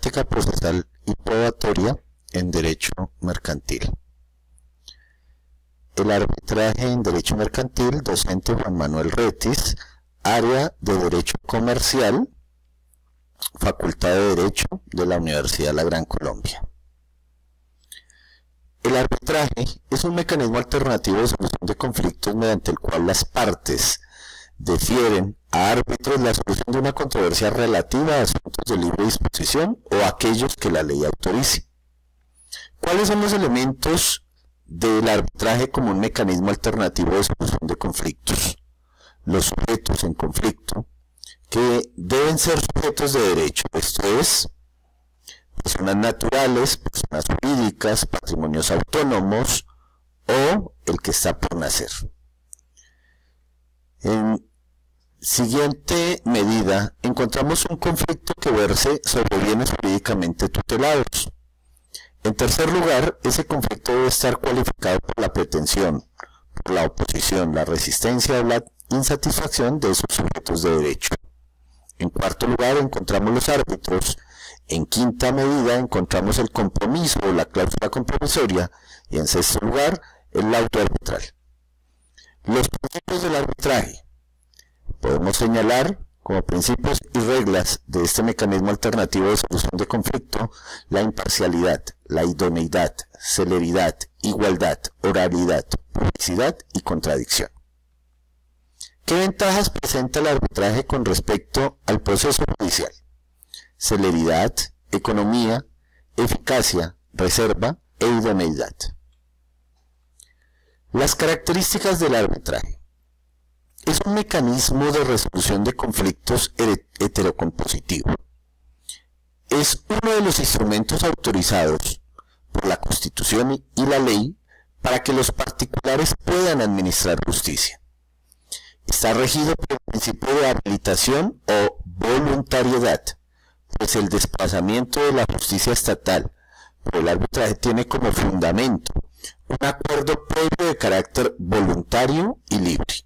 práctica procesal y probatoria en derecho mercantil. El arbitraje en derecho mercantil, docente Juan Manuel Retis, área de Derecho Comercial, Facultad de Derecho de la Universidad La Gran Colombia. El arbitraje es un mecanismo alternativo de solución de conflictos mediante el cual las partes defieren a árbitros la solución de una controversia relativa a asuntos de libre disposición o aquellos que la ley autorice. ¿Cuáles son los elementos del arbitraje como un mecanismo alternativo de solución de conflictos? Los sujetos en conflicto, que deben ser sujetos de derecho, esto es, personas naturales, personas jurídicas, patrimonios autónomos o el que está por nacer. En siguiente medida, encontramos un conflicto que verse sobre bienes jurídicamente tutelados. En tercer lugar, ese conflicto debe estar cualificado por la pretensión, por la oposición, la resistencia o la insatisfacción de esos sujetos de derecho. En cuarto lugar, encontramos los árbitros. En quinta medida, encontramos el compromiso o la cláusula compromisoria. Y en sexto lugar, el laudo arbitral. Los principios del arbitraje. Podemos señalar como principios y reglas de este mecanismo alternativo de solución de conflicto la imparcialidad, la idoneidad, celeridad, igualdad, oralidad, publicidad y contradicción. ¿Qué ventajas presenta el arbitraje con respecto al proceso judicial? Celeridad, economía, eficacia, reserva e idoneidad. Las características del arbitraje. Es un mecanismo de resolución de conflictos heterocompositivo. Es uno de los instrumentos autorizados por la Constitución y la ley para que los particulares puedan administrar justicia. Está regido por el principio de habilitación o voluntariedad, pues el desplazamiento de la justicia estatal por el arbitraje tiene como fundamento un acuerdo previo de carácter voluntario y libre.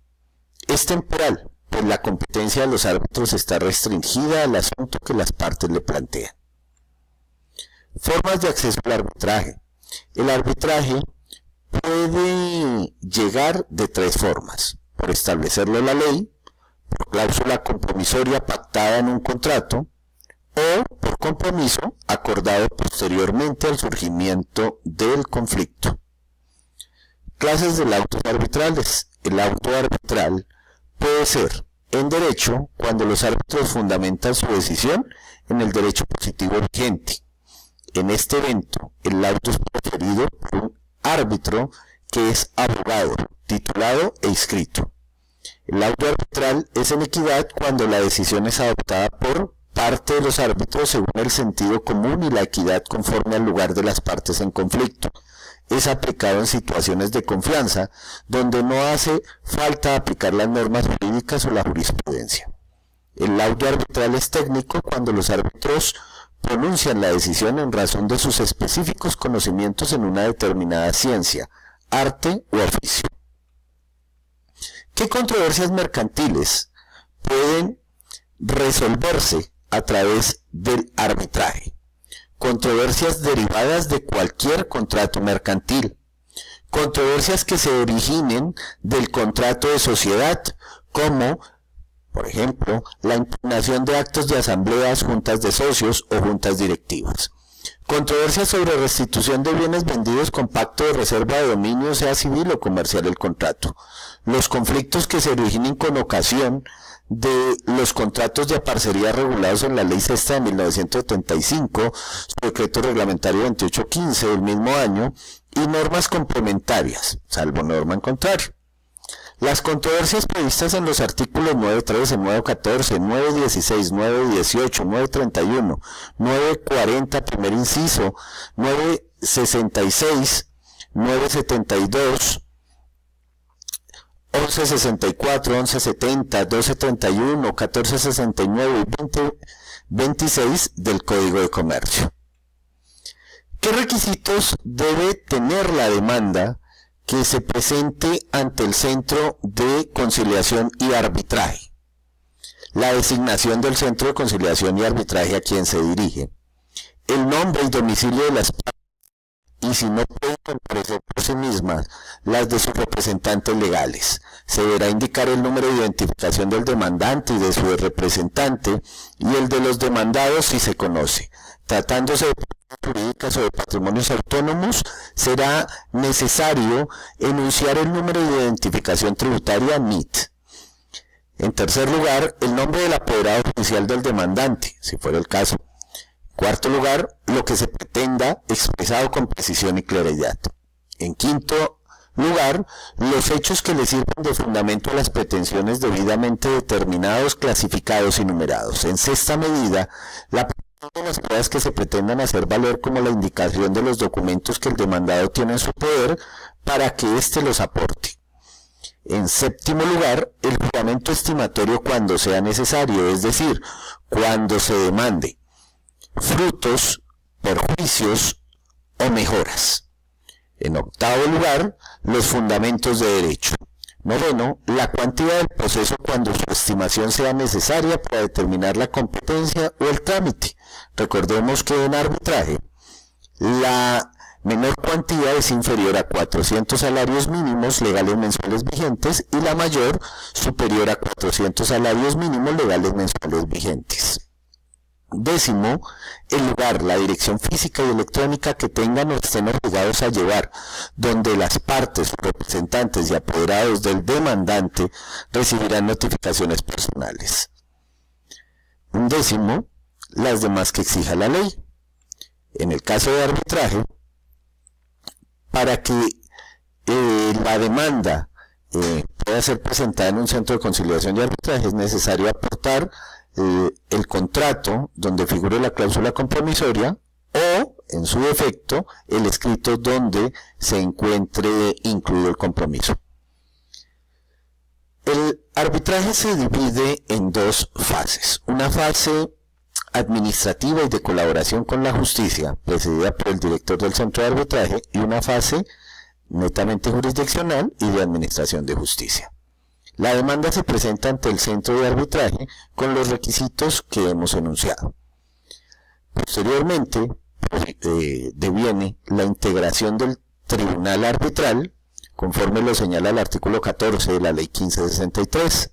Es temporal, pues la competencia de los árbitros está restringida al asunto que las partes le plantean. Formas de acceso al arbitraje. El arbitraje puede llegar de tres formas: por establecerlo en la ley, por cláusula compromisoria pactada en un contrato, o por compromiso acordado posteriormente al surgimiento del conflicto. Clases de laudos arbitrales. El laudo arbitral puede ser en derecho cuando los árbitros fundamentan su decisión en el derecho positivo vigente. En este evento, el laudo es proferido por un árbitro que es abogado, titulado e inscrito. El laudo arbitral es en equidad cuando la decisión es adoptada por parte de los árbitros según el sentido común y la equidad conforme al lugar de las partes en conflicto. Es aplicado en situaciones de confianza, donde no hace falta aplicar las normas jurídicas o la jurisprudencia. El laudo arbitral es técnico cuando los árbitros pronuncian la decisión en razón de sus específicos conocimientos en una determinada ciencia, arte u oficio. ¿Qué controversias mercantiles pueden resolverse a través del arbitraje? Controversias derivadas de cualquier contrato mercantil, controversias que se originen del contrato de sociedad, como, por ejemplo, la impugnación de actos de asambleas, juntas de socios o juntas directivas. Controversias sobre restitución de bienes vendidos con pacto de reserva de dominio, sea civil o comercial el contrato. Los conflictos que se originen con ocasión de los contratos de parcería regulados en la Ley Sexta de 1975, su decreto reglamentario 2815 del mismo año, y normas complementarias, salvo norma en contrario. Las controversias previstas en los artículos 913, 914, 916, 918, 931, 940, primer inciso, 966, 972, 1164, 1170, 1231, 1469 y 2026 del Código de Comercio. ¿Qué requisitos debe tener la demanda que se presente ante el Centro de Conciliación y Arbitraje? La designación del Centro de Conciliación y Arbitraje a quien se dirige, el nombre y domicilio de las partes, y si no pueden comparecer por sí mismas, las de sus representantes legales. Se deberá indicar el número de identificación del demandante y de su representante y el de los demandados si se conoce. Tratándose de personas jurídicas o de patrimonios autónomos, será necesario enunciar el número de identificación tributaria NIT. En tercer lugar, el nombre del apoderado judicial del demandante, si fuera el caso. En cuarto lugar, lo que se pretenda expresado con precisión y claridad. En quinto lugar, los hechos que le sirven de fundamento a las pretensiones debidamente determinados, clasificados y numerados. En sexta medida, la de las pruebas que se pretendan hacer valer como la indicación de los documentos que el demandado tiene en su poder para que éste los aporte. En séptimo lugar, el juramento estimatorio cuando sea necesario, es decir, cuando se demande frutos, perjuicios o mejoras. En octavo lugar, los fundamentos de derecho. Noveno, la cuantía del proceso cuando su estimación sea necesaria para determinar la competencia o el trámite. Recordemos que en arbitraje, la menor cuantía es inferior a 400 salarios mínimos legales mensuales vigentes y la mayor superior a 400 salarios mínimos legales mensuales vigentes. Décimo, el lugar, la dirección física y electrónica que tengan o estén obligados a llevar, donde las partes, representantes y apoderados del demandante recibirán notificaciones personales. Undécimo, las demás que exija la ley. En el caso de arbitraje, para que la demanda pueda ser presentada en un centro de conciliación y arbitraje, es necesario aportar el contrato donde figure la cláusula compromisoria o, en su defecto, el escrito donde se encuentre incluido el compromiso. El arbitraje se divide en dos fases. Una fase administrativa y de colaboración con la justicia, presidida por el director del centro de arbitraje, y una fase netamente jurisdiccional y de administración de justicia. La demanda se presenta ante el centro de arbitraje con los requisitos que hemos enunciado. Posteriormente, deviene la integración del tribunal arbitral, conforme lo señala el artículo 14 de la ley 1563.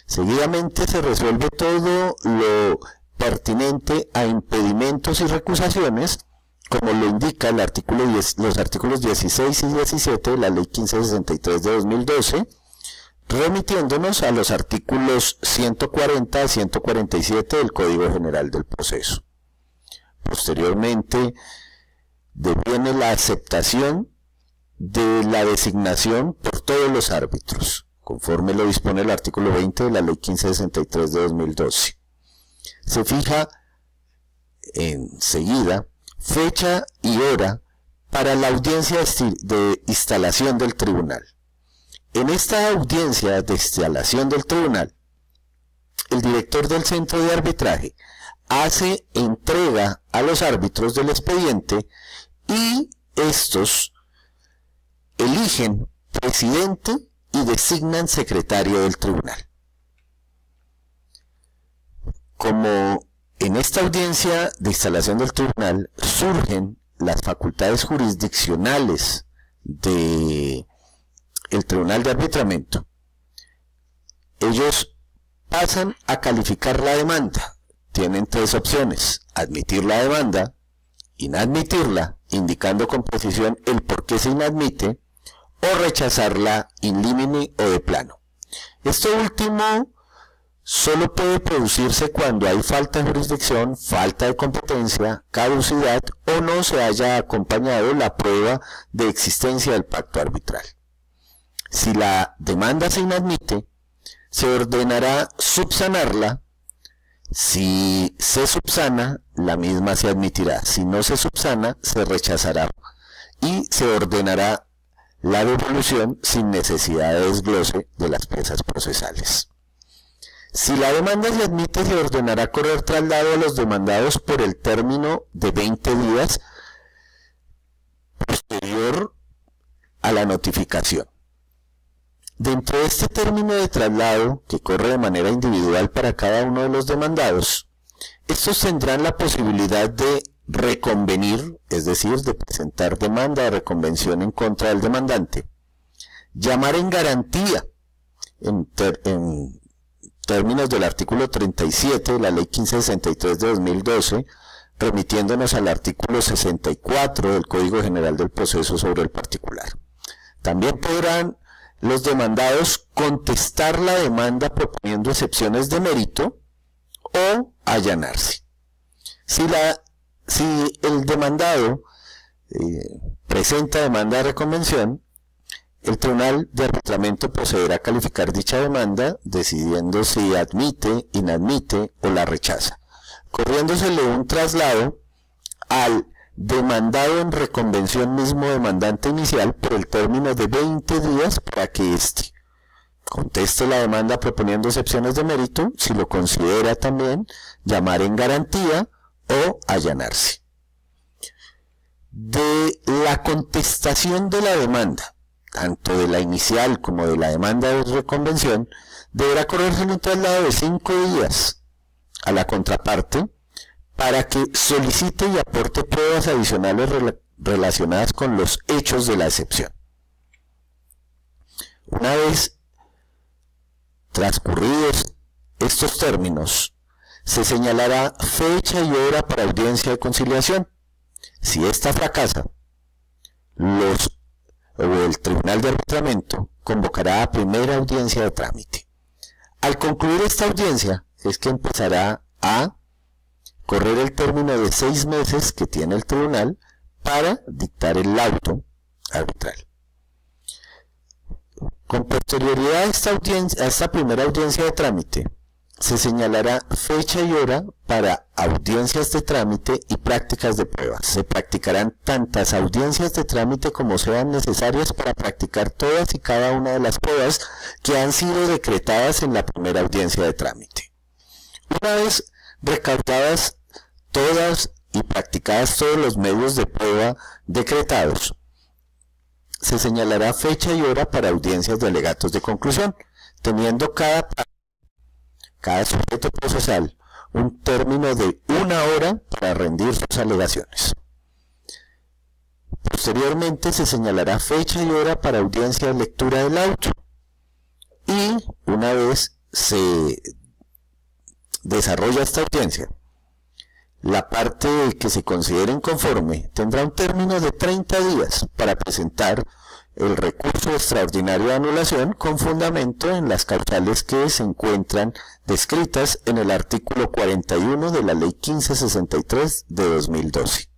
Seguidamente se resuelve todo lo pertinente a impedimentos y recusaciones, como lo indica el artículo 10, los artículos 16 y 17 de la ley 1563 de 2012, remitiéndonos a los artículos 140 a 147 del Código General del Proceso. Posteriormente, deviene la aceptación de la designación por todos los árbitros, conforme lo dispone el artículo 20 de la ley 1563 de 2012. Se fija enseguida fecha y hora para la audiencia de instalación del tribunal. En esta audiencia de instalación del tribunal, el director del centro de arbitraje hace entrega a los árbitros del expediente y estos eligen presidente y designan secretario del tribunal. Como en esta audiencia de instalación del tribunal surgen las facultades jurisdiccionales del tribunal de arbitramiento, ellos pasan a calificar la demanda. Tienen tres opciones: admitir la demanda, inadmitirla, indicando con precisión el por qué se inadmite, o rechazarla in limine o de plano. Esto último solo puede producirse cuando hay falta de jurisdicción, falta de competencia, caducidad o no se haya acompañado la prueba de existencia del pacto arbitral. Si la demanda se inadmite, se ordenará subsanarla. Si se subsana, la misma se admitirá. Si no se subsana, se rechazará y se ordenará la devolución sin necesidad de desglose de las piezas procesales. Si la demanda se admite, se ordenará correr traslado a los demandados por el término de 20 días posterior a la notificación. Dentro de este término de traslado, que corre de manera individual para cada uno de los demandados, estos tendrán la posibilidad de reconvenir, es decir, de presentar demanda de reconvención en contra del demandante, llamar en garantía, en términos del artículo 37 de la Ley 1563 de 2012, remitiéndonos al artículo 64 del Código General del Proceso sobre el particular. También podrán los demandados contestar la demanda proponiendo excepciones de mérito o allanarse. Si el demandado presenta demanda de reconvención, el Tribunal de Arbitramiento procederá a calificar dicha demanda, decidiendo si admite, inadmite o la rechaza, corriéndosele un traslado al demandado en reconvención mismo demandante inicial por el término de 20 días para que éste conteste la demanda proponiendo excepciones de mérito, si lo considera también, llamar en garantía o allanarse. De la contestación de la demanda, tanto de la inicial como de la demanda de reconvención, deberá correrse un traslado de 5 días a la contraparte para que solicite y aporte pruebas adicionales relacionadas con los hechos de la excepción. Una vez transcurridos estos términos, se señalará fecha y hora para audiencia de conciliación. Si ésta fracasa, el Tribunal de Arbitramiento convocará a primera audiencia de trámite. Al concluir esta audiencia es que empezará a correr el término de 6 meses que tiene el tribunal para dictar el laudo arbitral. Con posterioridad a esta primera audiencia de trámite, se señalará fecha y hora para audiencias de trámite y prácticas de pruebas. Se practicarán tantas audiencias de trámite como sean necesarias para practicar todas y cada una de las pruebas que han sido decretadas en la primera audiencia de trámite. Una vez recaudadas todas y practicadas todos los medios de prueba decretados, se señalará fecha y hora para audiencias de alegatos de conclusión, teniendo cada sujeto procesal un término de 1 hora para rendir sus alegaciones. Posteriormente se señalará fecha y hora para audiencia de lectura del auto, y una vez se desarrolla esta audiencia, la parte que se considere inconforme tendrá un término de 30 días para presentar el recurso extraordinario de anulación con fundamento en las causales que se encuentran descritas en el artículo 41 de la Ley 1563 de 2012.